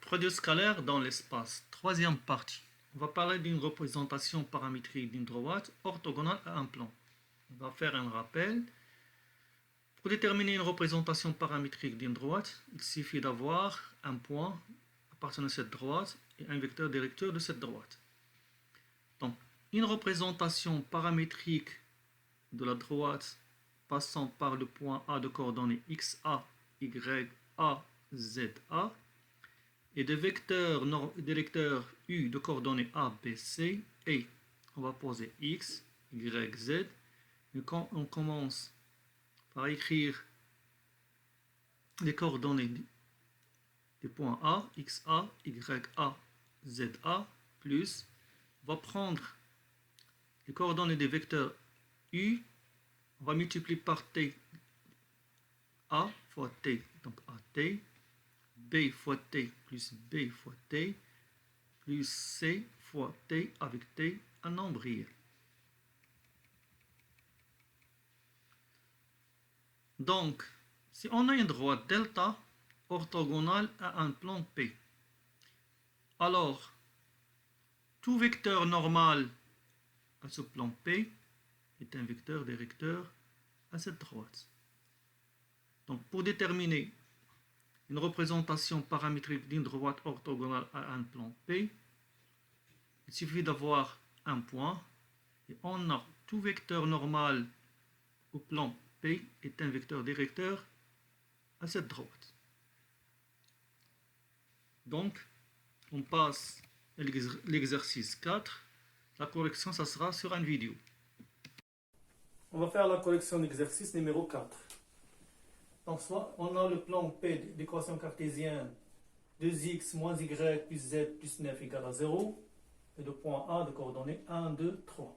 Produit scalaire dans l'espace. Troisième partie. On va parler d'une représentation paramétrique d'une droite orthogonale à un plan. On va faire un rappel. Pour déterminer une représentation paramétrique d'une droite, il suffit d'avoir un point appartenant à cette droite et un vecteur directeur de cette droite. Donc, une représentation paramétrique de la droite passant par le point A de coordonnées XA, YA, ZA et des vecteurs directeurs U de coordonnées A, B, C, et on va poser X, Y, Z. Et quand on commence par écrire les coordonnées des points A, XA, YA, ZA, plus, on va prendre les coordonnées des vecteurs U, on va multiplier par T, A fois T, donc AT, B fois T plus B fois T, plus C fois T avec T, un nombre réel. Donc, si on a une droite delta orthogonale à un plan P, alors tout vecteur normal à ce plan P est un vecteur directeur à cette droite. Donc, pour déterminer une représentation paramétrique d'une droite orthogonale à un plan P, il suffit d'avoir un point et on a tout vecteur normal au plan P est un vecteur directeur à cette droite. Donc, on passe à l'exercice 4. La correction, ça sera sur une vidéo. On va faire la correction d'exercice numéro 4. Donc, soit on a le plan P d'équation cartésienne 2x moins y plus z plus 9 égale à 0 et le point A de coordonnées 1, 2, 3.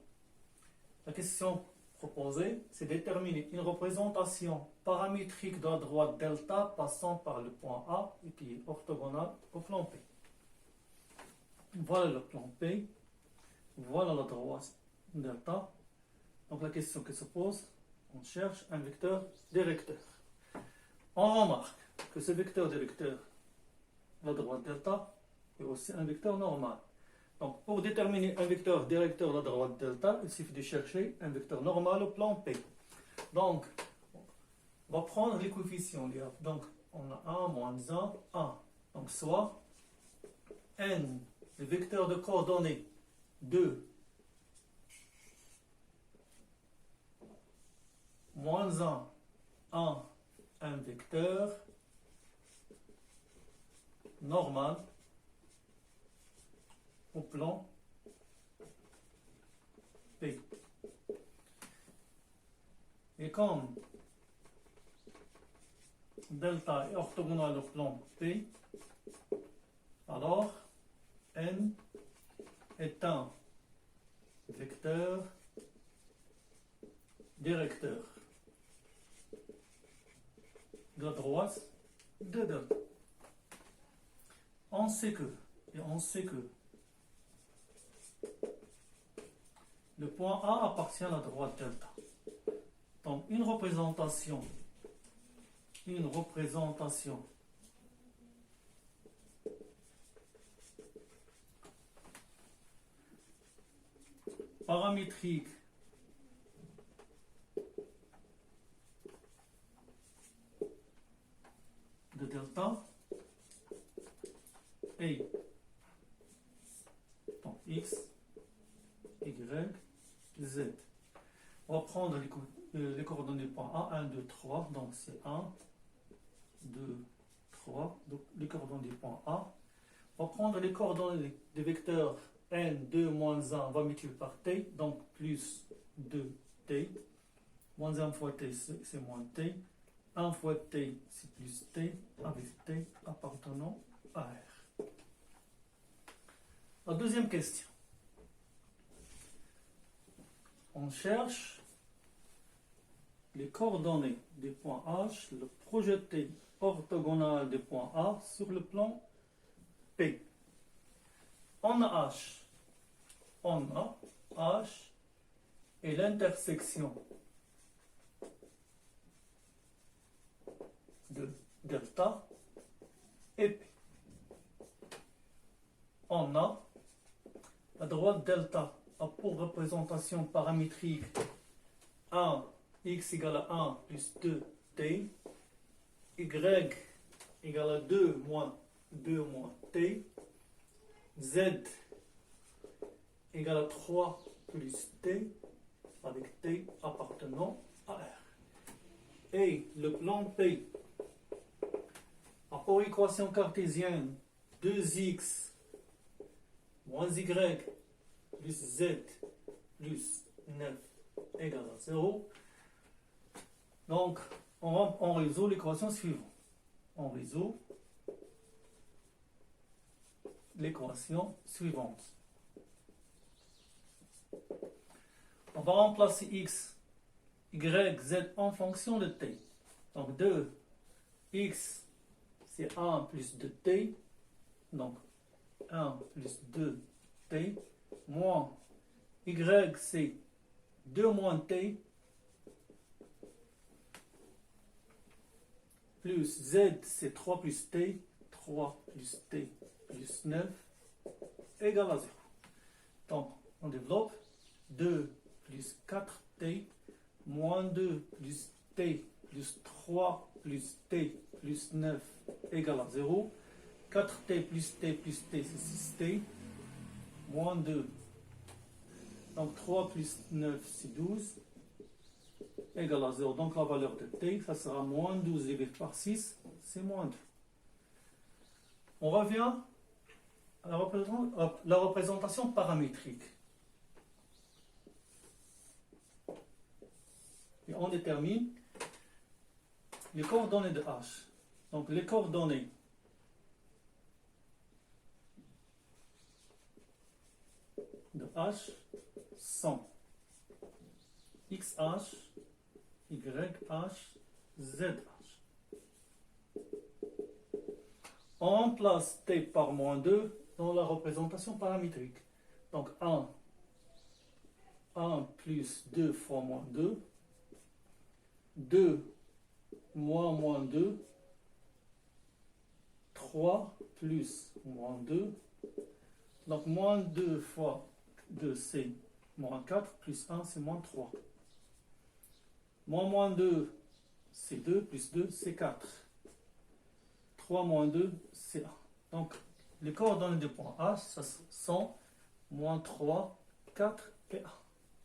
La question proposée, c'est déterminer une représentation paramétrique de la droite delta passant par le point A et qui est orthogonale au plan P. Voilà le plan P, voilà la droite delta. Donc la question qui se pose, on cherche un vecteur directeur. On remarque que ce vecteur directeur, la droite delta, est aussi un vecteur normal. Donc, pour déterminer un vecteur directeur de la droite delta, il suffit de chercher un vecteur normal au plan P. Donc, on va prendre les coefficients. Donc, on a 1 moins 1, 1. Donc, soit n, le vecteur de coordonnées 2, moins 1, 1, un vecteur normal au plan P. Et comme delta est orthogonal au plan P, alors n est un vecteur directeur de la droite de delta. On sait que le point A appartient à la droite delta. Donc une représentation paramétrique de delta est donc x, y, z. On va prendre les coordonnées point A, 1, 2, 3, donc c'est 1, 2, 3, donc les coordonnées du point A. On va prendre les coordonnées des vecteurs n, 2, moins 1, on va multiplier par t, donc plus 2t, moins 1 fois t, c'est moins t, 1 fois t, c'est plus t, avec t appartenant à R. La deuxième question. On cherche les coordonnées des points H, le projeté orthogonal des points A sur le plan P. On a H et l'intersection de delta et P. on a la droite delta a pour représentation paramétrique 1, x égale à 1 plus 2t, y égale à 2 moins 2 moins t, z égale à 3 plus t, avec t appartenant à R. Et le plan P a pour équation cartésienne 2x moins y plus z plus 9 égale à 0. Donc, on résout l'équation suivante. On résout l'équation suivante. On va remplacer x, y, z en fonction de t. Donc 2x, c'est 1 plus 2t. Donc 1 plus 2t. Moins y, c'est 2 moins t. Plus z, c'est 3 plus t. 3 plus t plus 9 égale à 0. Donc, on développe 2 plus 4t moins 2 plus t plus 3 plus t plus 9 égale à 0. 4t plus t plus t, c'est 6t. Moins 2. Donc 3 plus 9, c'est 12. Égale à 0. Donc la valeur de t, ça sera moins 12 divisé par 6, c'est moins 2. On revient à la représentation paramétrique. Et on détermine les coordonnées de h. Donc les coordonnées de h sont xh, yh, zh. On remplace t par moins 2 dans la représentation paramétrique. Donc 1 plus 2 fois moins 2, 2 moins 2, 3 plus moins 2. Donc moins 2 fois 2, c'est moins 4, plus 1, c'est moins 3. Moins 2, c'est 2, plus 2, c'est 4. 3 moins 2, c'est 1. Donc, les coordonnées des points H, ça sont moins 3, 4 et 1.